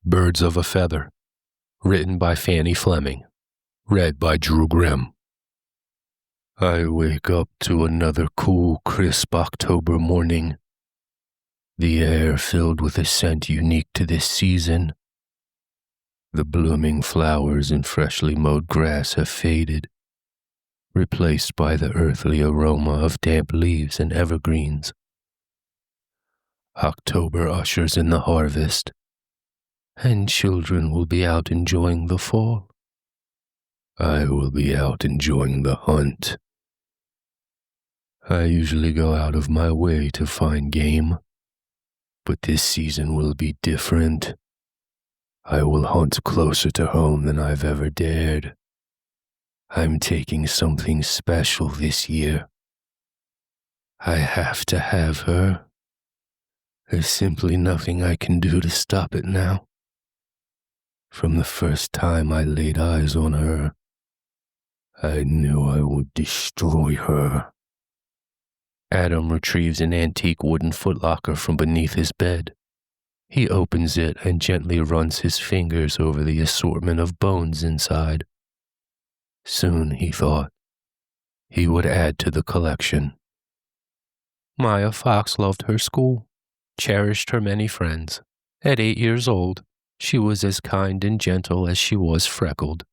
Birds of a Feather, written by Fanny Fleming, read by Drew Grimm. I wake up to another cool, crisp October morning. The air filled with a scent unique to this season. The blooming flowers and freshly mowed grass have faded, replaced by the earthly aroma of damp leaves and evergreens. October ushers in the harvest, and children will be out enjoying the fall. I will be out enjoying the hunt. I usually go out of my way to find game, but this season will be different. I will hunt closer to home than I've ever dared. I'm taking something special this year. I have to have her. There's simply nothing I can do to stop it now. From the first time I laid eyes on her, I knew I would destroy her. Adam retrieves an antique wooden footlocker from beneath his bed. He opens it and gently runs his fingers over the assortment of bones inside. Soon, he thought, he would add to the collection. Maya Fox loved her school, cherished her many friends. At 8 years old, she was as kind and gentle as she was freckled.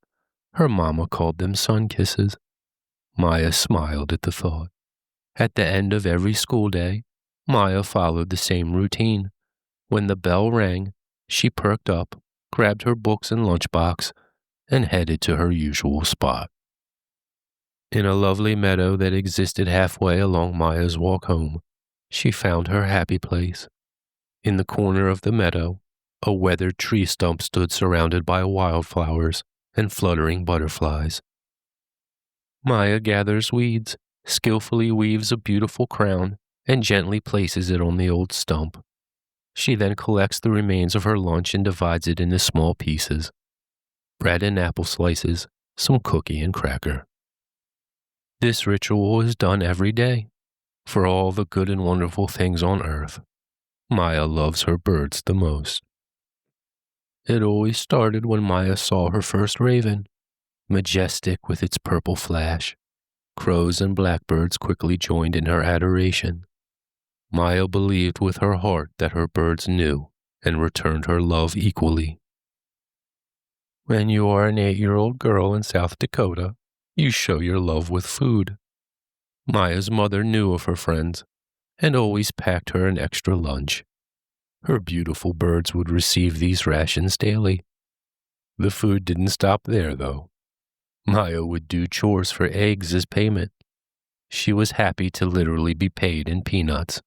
Her mama called them sun kisses. Maya smiled at the thought. At the end of every school day, Maya followed the same routine. When the bell rang, she perked up, grabbed her books and lunchbox, and headed to her usual spot. In a lovely meadow that existed halfway along Maya's walk home, she found her happy place. In the corner of the meadow, a weathered tree stump stood surrounded by wildflowers and fluttering butterflies. Maya gathers weeds, skillfully weaves a beautiful crown, and gently places it on the old stump. She then collects the remains of her lunch and divides it into small pieces: bread and apple slices, some cookie and cracker. This ritual is done every day, for all the good and wonderful things on earth. Maya loves her birds the most. It always started when Maya saw her first raven, majestic with its purple flash. Crows and blackbirds quickly joined in her adoration. Maya believed with her heart that her birds knew and returned her love equally. When you are an 8-year-old girl in South Dakota, you show your love with food. Maya's mother knew of her friends and always packed her an extra lunch. Her beautiful birds would receive these rations daily. The food didn't stop there, though. Maya would do chores for eggs as payment. She was happy to literally be paid in peanuts.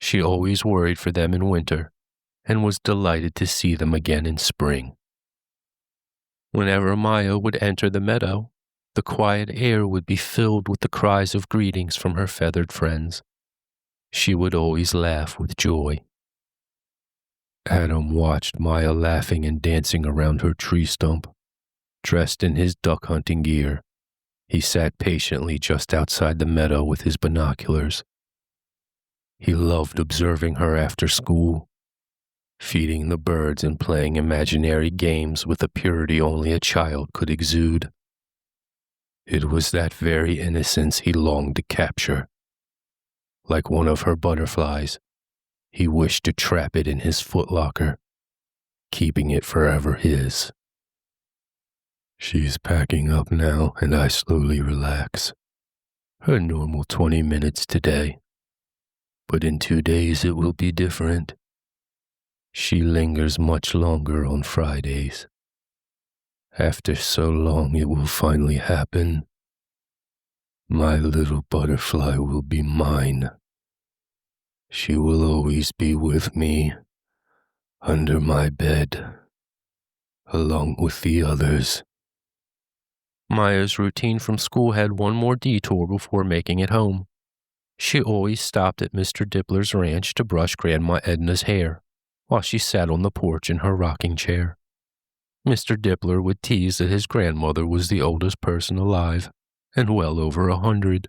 She always worried for them in winter and was delighted to see them again in spring. Whenever Maya would enter the meadow, the quiet air would be filled with the cries of greetings from her feathered friends. She would always laugh with joy. Adam watched Maya laughing and dancing around her tree stump. Dressed in his duck hunting gear, he sat patiently just outside the meadow with his binoculars. He loved observing her after school, feeding the birds and playing imaginary games with a purity only a child could exude. It was that very innocence he longed to capture. Like one of her butterflies, he wished to trap it in his footlocker, keeping it forever his. She's packing up now, and I slowly relax. Her normal 20 minutes today. But in 2 days it will be different. She lingers much longer on Fridays. After so long it will finally happen. My little butterfly will be mine. She will always be with me, under my bed, along with the others. Maya's routine from school had one more detour before making it home. She always stopped at Mr. Dippler's ranch to brush Grandma Edna's hair, while she sat on the porch in her rocking chair. Mr. Dippler would tease that his grandmother was the oldest person alive, and well over 100.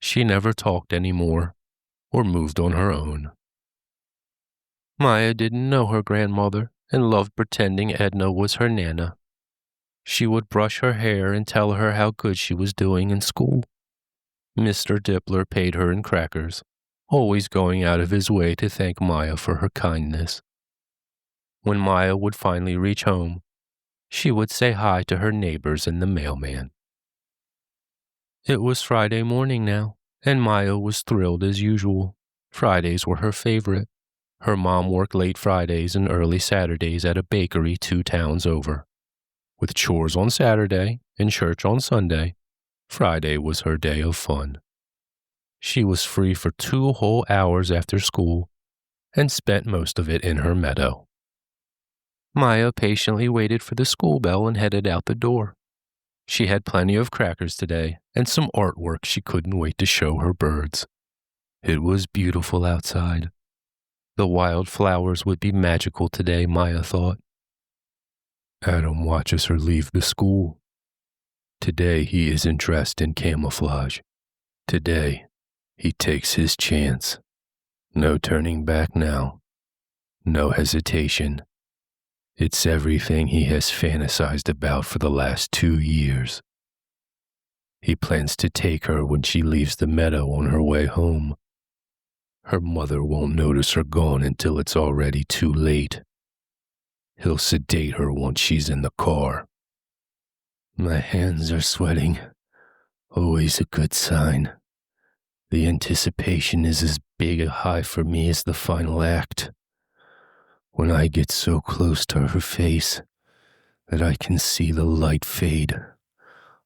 She never talked anymore, or moved on her own. Maya didn't know her grandmother and loved pretending Edna was her Nana. She would brush her hair and tell her how good she was doing in school. Mr. Dippler paid her in crackers, always going out of his way to thank Maya for her kindness. When Maya would finally reach home, she would say hi to her neighbors and the mailman. It was Friday morning now, and Maya was thrilled as usual. Fridays were her favorite. Her mom worked late Fridays and early Saturdays at a bakery 2 towns over. With chores on Saturday and church on Sunday, Friday was her day of fun. She was free for 2 whole hours after school and spent most of it in her meadow. Maya patiently waited for the school bell and headed out the door. She had plenty of crackers today and some artwork she couldn't wait to show her birds. It was beautiful outside. The wildflowers would be magical today, Maya thought. Adam watches her leave the school. Today he isn't dressed in camouflage. Today he takes his chance. No turning back now. No hesitation. It's everything he has fantasized about for the last 2 years. He plans to take her when she leaves the meadow on her way home. Her mother won't notice her gone until it's already too late. He'll sedate her once she's in the car. My hands are sweating. Always a good sign. The anticipation is as big a high for me as the final act. When I get so close to her face that I can see the light fade,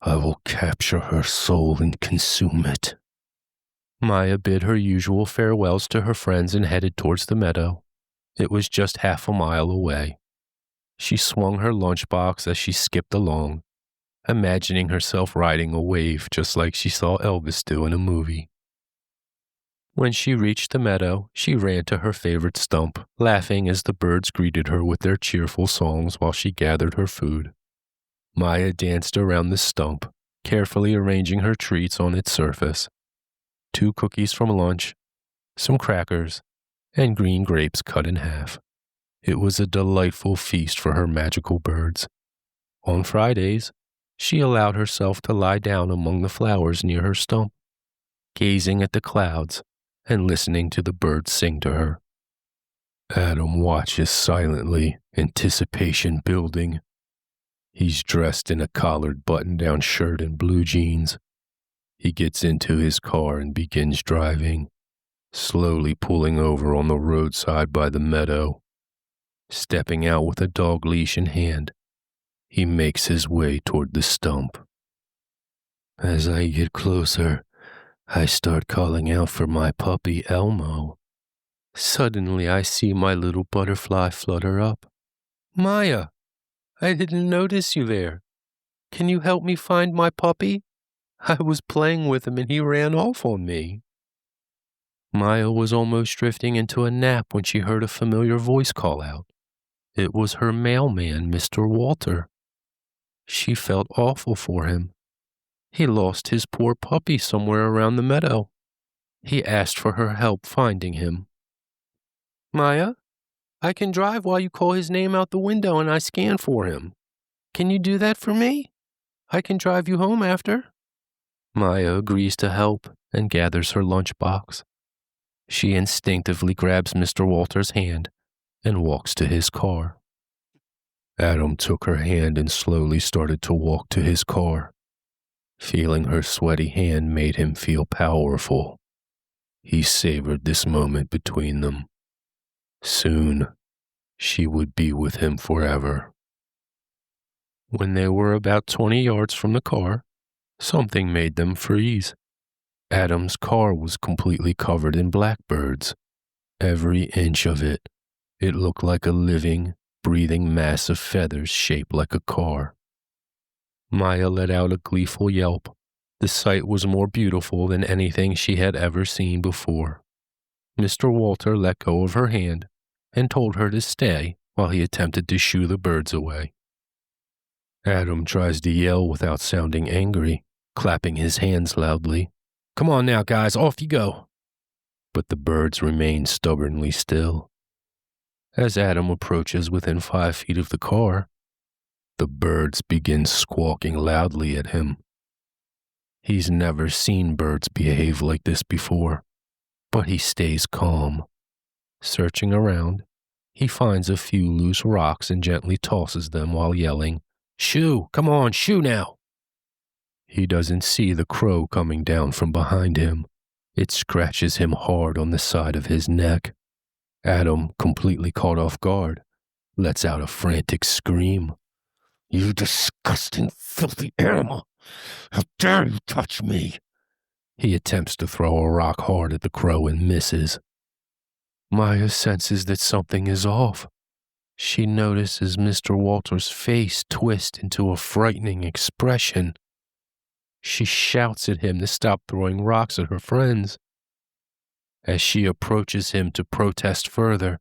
I will capture her soul and consume it. Maya bid her usual farewells to her friends and headed towards the meadow. It was just half a mile away. She swung her lunchbox as she skipped along, imagining herself riding a wave just like she saw Elvis do in a movie. When she reached the meadow, she ran to her favorite stump, laughing as the birds greeted her with their cheerful songs while she gathered her food. Maya danced around the stump, carefully arranging her treats on its surface. 2 cookies from lunch, some crackers, and green grapes cut in half. It was a delightful feast for her magical birds. On Fridays, she allowed herself to lie down among the flowers near her stump, gazing at the clouds and listening to the birds sing to her. Adam watches silently, anticipation building. He's dressed in a collared button-down shirt and blue jeans. He gets into his car and begins driving, slowly pulling over on the roadside by the meadow. Stepping out with a dog leash in hand, he makes his way toward the stump. As I get closer, I start calling out for my puppy Elmo. Suddenly I see my little butterfly flutter up. Maya, I didn't notice you there. Can you help me find my puppy? I was playing with him and he ran off on me. Maya was almost drifting into a nap when she heard a familiar voice call out. It was her mailman, Mr. Walter. She felt awful for him. He lost his poor puppy somewhere around the meadow. He asked for her help finding him. Maya, I can drive while you call his name out the window and I scan for him. Can you do that for me? I can drive you home after. Maya agrees to help and gathers her lunchbox. She instinctively grabs Mr. Walter's hand and walks to his car. Adam took her hand and slowly started to walk to his car. Feeling her sweaty hand made him feel powerful. He savored this moment between them. Soon, she would be with him forever. When they were about 20 yards from the car, something made them freeze. Adam's car was completely covered in blackbirds. Every inch of it. It looked like a living, breathing mass of feathers shaped like a car. Maya let out a gleeful yelp. The sight was more beautiful than anything she had ever seen before. Mr. Walter let go of her hand and told her to stay while he attempted to shoo the birds away. Adam tries to yell without sounding angry, clapping his hands loudly. Come on now, guys, off you go. But the birds remain stubbornly still. As Adam approaches within 5 feet of the car, the birds begin squawking loudly at him. He's never seen birds behave like this before, but he stays calm. Searching around, he finds a few loose rocks and gently tosses them while yelling, "Shoo! Come on, shoo now!" He doesn't see the crow coming down from behind him. It scratches him hard on the side of his neck. Adam, completely caught off guard, lets out a frantic scream. "You disgusting, filthy animal! How dare you touch me!" He attempts to throw a rock hard at the crow and misses. Maya senses that something is off. She notices Mr. Walter's face twist into a frightening expression. She shouts at him to stop throwing rocks at her friends. As she approaches him to protest further,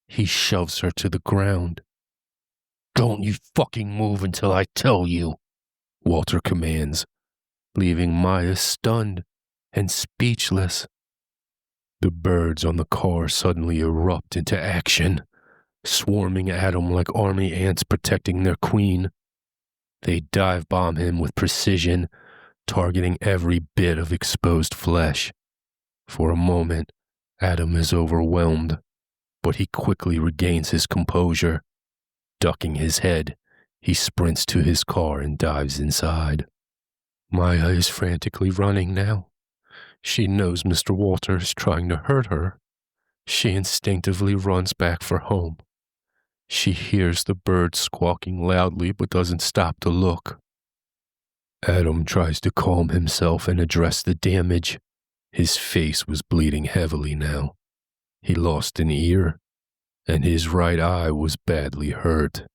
he shoves her to the ground. "Don't you fucking move until I tell you," Walter commands, leaving Maya stunned and speechless. The birds on the car suddenly erupt into action, swarming Adam like army ants protecting their queen. They dive bomb him with precision, targeting every bit of exposed flesh. For a moment, Adam is overwhelmed, but he quickly regains his composure. Ducking his head, he sprints to his car and dives inside. Maya is frantically running now. She knows Mr. Walter is trying to hurt her. She instinctively runs back for home. She hears the birds squawking loudly but doesn't stop to look. Adam tries to calm himself and address the damage. His face was bleeding heavily now. He lost an ear, and his right eye was badly hurt.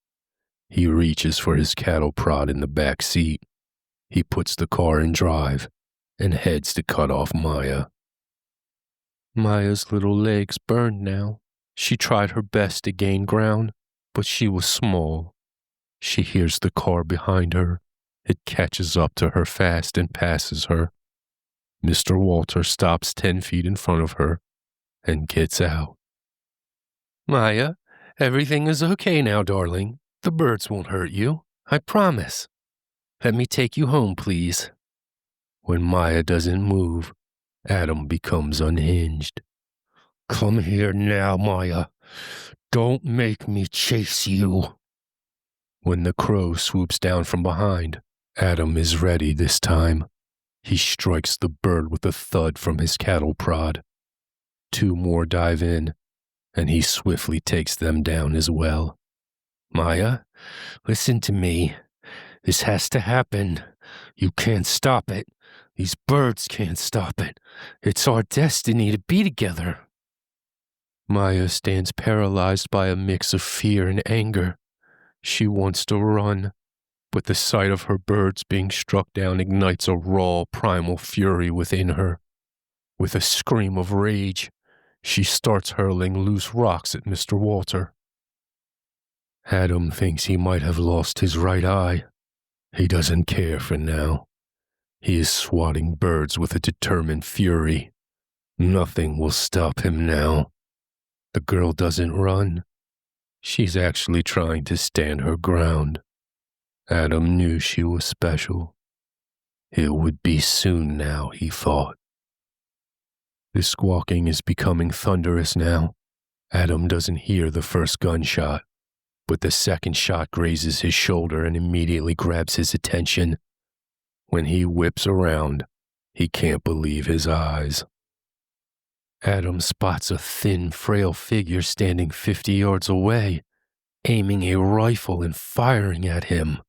He reaches for his cattle prod in the back seat. He puts the car in drive and heads to cut off Maya. Maya's little legs burned now. She tried her best to gain ground, but she was small. She hears the car behind her. It catches up to her fast and passes her. Mr. Walter stops 10 feet in front of her and gets out. "Maya, everything is okay now, darling. The birds won't hurt you, I promise. Let me take you home, please." When Maya doesn't move, Adam becomes unhinged. "Come here now, Maya. Don't make me chase you." When the crow swoops down from behind, Adam is ready this time. He strikes the bird with a thud from his cattle prod. 2 more dive in, and he swiftly takes them down as well. "Maya, listen to me. This has to happen. You can't stop it. These birds can't stop it. It's our destiny to be together." Maya stands paralyzed by a mix of fear and anger. She wants to run, but the sight of her birds being struck down ignites a raw, primal fury within her. With a scream of rage, she starts hurling loose rocks at Mr. Walter. Adam thinks he might have lost his right eye. He doesn't care for now. He is swatting birds with a determined fury. Nothing will stop him now. The girl doesn't run. She's actually trying to stand her ground. Adam knew she was special. It would be soon now, he thought. The squawking is becoming thunderous now. Adam doesn't hear the first gunshot, but the second shot grazes his shoulder and immediately grabs his attention. When he whips around, he can't believe his eyes. Adam spots a thin, frail figure standing 50 yards away, aiming a rifle and firing at him.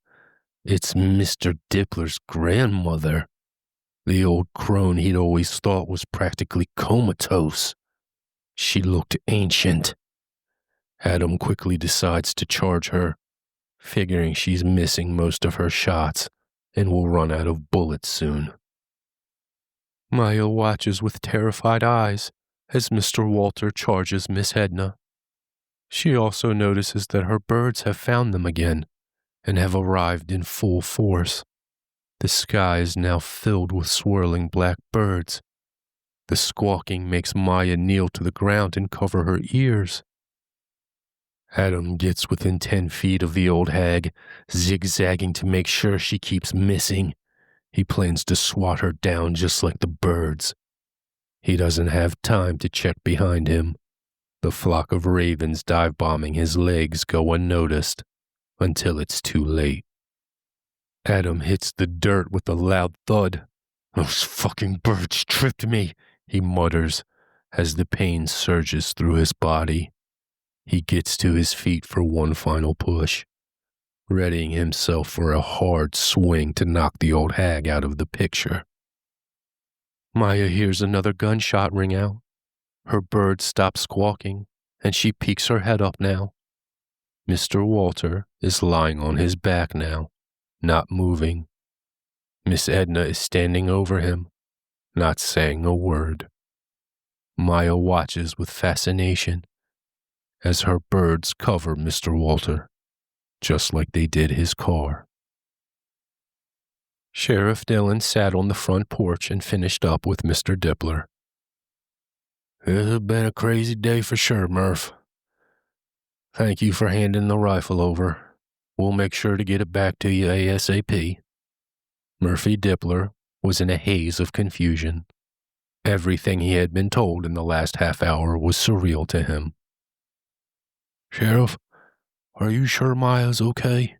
It's Mr. Dippler's grandmother, the old crone he'd always thought was practically comatose. She looked ancient. Adam quickly decides to charge her, figuring she's missing most of her shots and will run out of bullets soon. Maya watches with terrified eyes as Mr. Walter charges Miss Edna. She also notices that her birds have found them again and have arrived in full force. The sky is now filled with swirling black birds. The squawking makes Maya kneel to the ground and cover her ears. Adam gets within 10 feet of the old hag, zigzagging to make sure she keeps missing. He plans to swat her down just like the birds. He doesn't have time to check behind him. The flock of ravens dive-bombing his legs go unnoticed until it's too late. Adam hits the dirt with a loud thud. "Those fucking birds tripped me," he mutters as the pain surges through his body. He gets to his feet for one final push, readying himself for a hard swing to knock the old hag out of the picture. Maya hears another gunshot ring out. Her bird stops squawking, and she peeks her head up now. Mr. Walter is lying on his back now, not moving. Miss Edna is standing over him, not saying a word. Maya watches with fascination as her birds cover Mr. Walter, just like they did his car. Sheriff Dillon sat on the front porch and finished up with Mr. Dippler. "It's been a crazy day for sure, Murph. Thank you for handing the rifle over. We'll make sure to get it back to you ASAP." Murphy Dippler was in a haze of confusion. Everything he had been told in the last half hour was surreal to him. "Sheriff, are you sure Maya's okay?"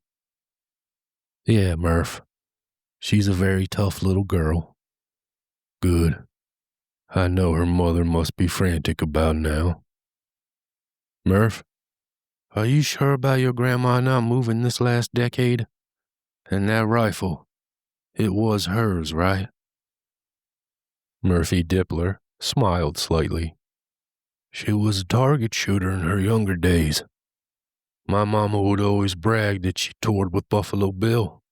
"Yeah, Murph. She's a very tough little girl." "Good. I know her mother must be frantic about now." "Murph, are you sure about your grandma not moving this last decade? And that rifle, it was hers, right?" Murphy Dippler smiled slightly. "She was a target shooter in her younger days. My mama would always brag that she toured with Buffalo Bill.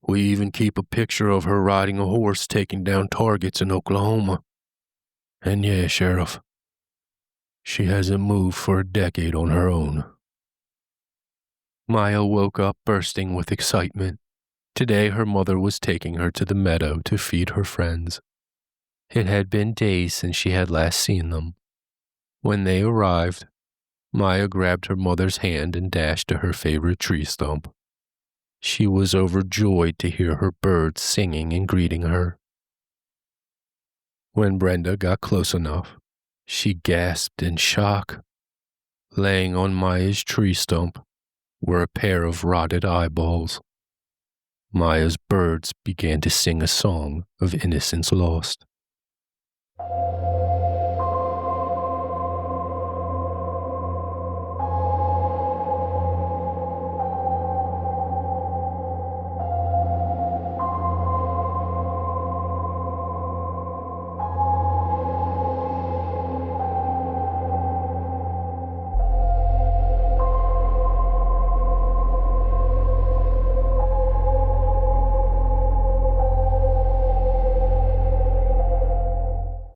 We even keep a picture of her riding a horse taking down targets in Oklahoma. And yeah, Sheriff, she hasn't moved for a decade on her own." Maya woke up bursting with excitement. Today her mother was taking her to the meadow to feed her friends. It had been days since she had last seen them. When they arrived, Maya grabbed her mother's hand and dashed to her favorite tree stump. She was overjoyed to hear her birds singing and greeting her. When Brenda got close enough, she gasped in shock. Laying on Maya's tree stump were a pair of rotted eyeballs. Maya's birds began to sing a song of innocence lost.